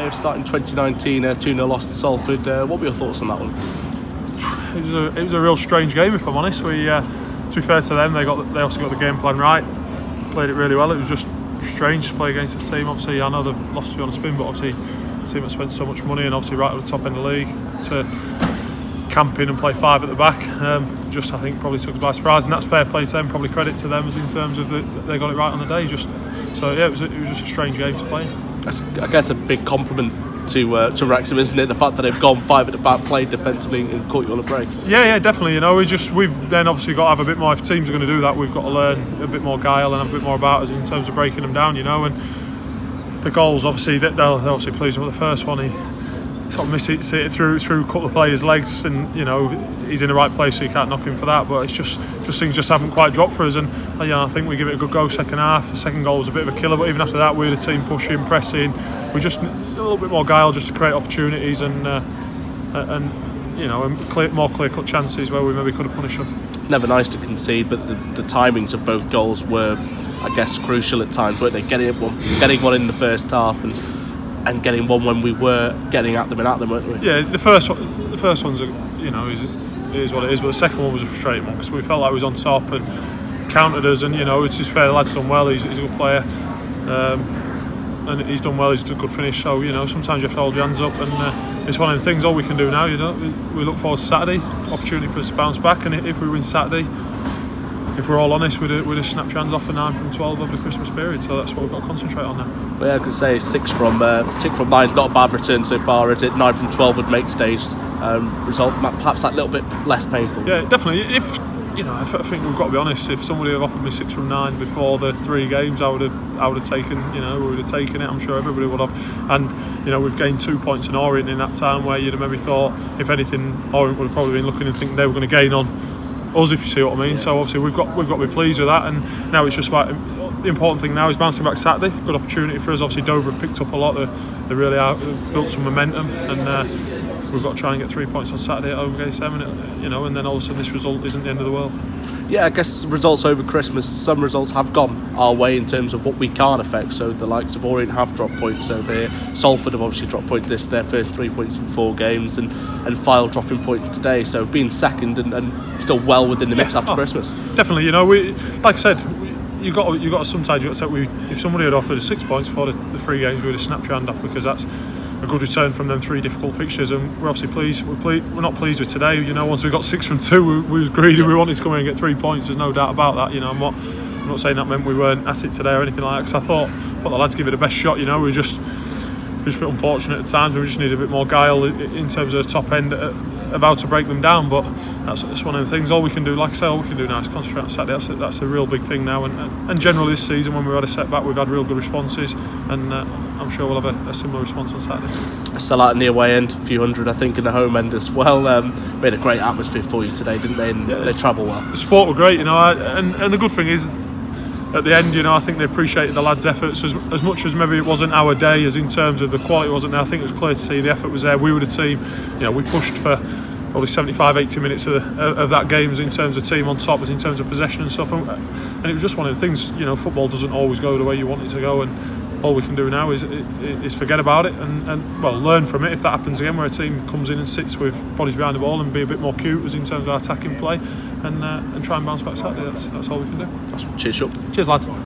way of starting 2019, 2-0 loss to Salford. What were your thoughts on that one? It was a real strange game, if I'm honest. To be fair to them, they also got the game plan right, played it really well. It was just strange to play against a team. Obviously, I know they've lost you on a spin, but obviously a team that spent so much money and obviously right at the top end of the league to camp in and play 5 at the back. I think probably took us by surprise, and that's fair play to them. Probably credit to them as in terms of they got it right on the day. It was just a strange game to play. That's, I guess, a big compliment to Wrexham, isn't it? The fact that they've gone 5 at the back, played defensively, and caught you on a break. Yeah, definitely. We've then obviously got to have a bit more. If teams are going to do that, we've got to learn a bit more guile and have a bit more about us in terms of breaking them down. And the goals, obviously, they're obviously pleased with the first one. He sort of missed it through a couple of players' legs, and he's in the right place, so you can't knock him for that. But it's just things just haven't quite dropped for us, and I think we give it a good go second half. The second goal was a bit of a killer, but even after that, we had a team pushing, pressing. We just a little bit more guile just to create opportunities and more clear-cut chances where we maybe could have punished them. Never nice to concede, but the timings of both goals were, I guess, crucial at times, weren't they? Getting one in the first half and getting one when we were getting at them, weren't we? Yeah, the first one's is what it is, but the second one was a frustrating one because we felt like we was on top and countered us, and it's just fair. The lad's done well. He's a good player, and he's done well. He's done a good finish. So sometimes you have to hold your hands up, and it's one of the things. All we can do now, we look forward to Saturday, opportunity for us to bounce back, and if we win Saturday, if we're all honest, we'd have snapped your hands off for 9 from 12 over the Christmas period. So that's what we've got to concentrate on now. Well, yeah, I could say 6 from 9, not a bad return so far, is it? 9 from 12 would make today's result perhaps that little bit less painful. Yeah, definitely. I think we've got to be honest. If somebody had offered me 6 from 9 before the 3 games, I would have taken. We would have taken it. I'm sure everybody would have. And we've gained 2 points in Orient in that time, where you'd have maybe thought, if anything, Orient would have probably been looking and thinking they were going to gain on us, if you see what I mean. So obviously we've got to be pleased with that, and now it's just about the important thing now is bouncing back Saturday. Good opportunity for us. Obviously Dover have picked up a lot. They really are, they've built some momentum, and we've got to try and get 3 points on Saturday at home against them, and then all of a sudden this result isn't the end of the world. Yeah, I guess results over Christmas, some results have gone our way in terms of what we can't affect. So the likes of Orient have dropped points over here. Salford have obviously dropped points. This their first 3 points in 4 games, and Fyle dropping points today. So being second and still well within the mix after Christmas. Definitely, we like I said, you got to sometimes you got to say if somebody had offered us 6 points before the 3 games, we would have snapped your hand off, because that's a good return from them 3 difficult fixtures, and we're obviously pleased. We're not pleased with today. Once we got 6 from 2, we was greedy. We wanted to come in and get 3 points. There's no doubt about that. I'm not saying that meant we weren't at it today or anything like that, because I thought the lads give it the best shot. We were just a bit unfortunate at times. We just need a bit more guile in terms of the top end about to break them down. But that's one of the things. All we can do, like I say, all we can do now is concentrate on Saturday. That's a real big thing now. And generally this season, when we've had a setback, we've had real good responses, and I'm sure we'll have a similar response on Saturday. A sell-out in the away end, a few hundred, I think, in the home end as well. We had a great atmosphere for you today, didn't they? And they travel well. The support were great, and the good thing is, at the end, I think they appreciated the lads' efforts as much as maybe it wasn't our day, as in terms of the quality wasn't there. I think it was clear to see the effort was there. We were the team, we pushed for probably 75-80 minutes of that game, as in terms of team on top, as in terms of possession and stuff. And it was just one of the things, football doesn't always go the way you want it to go, and all we can do now is forget about it and learn from it if that happens again, where a team comes in and sits with bodies behind the ball, and be a bit more cute as in terms of our attacking play, and try and bounce back Saturday. That's all we can do. Cheers, Shaun. Cheers, lads.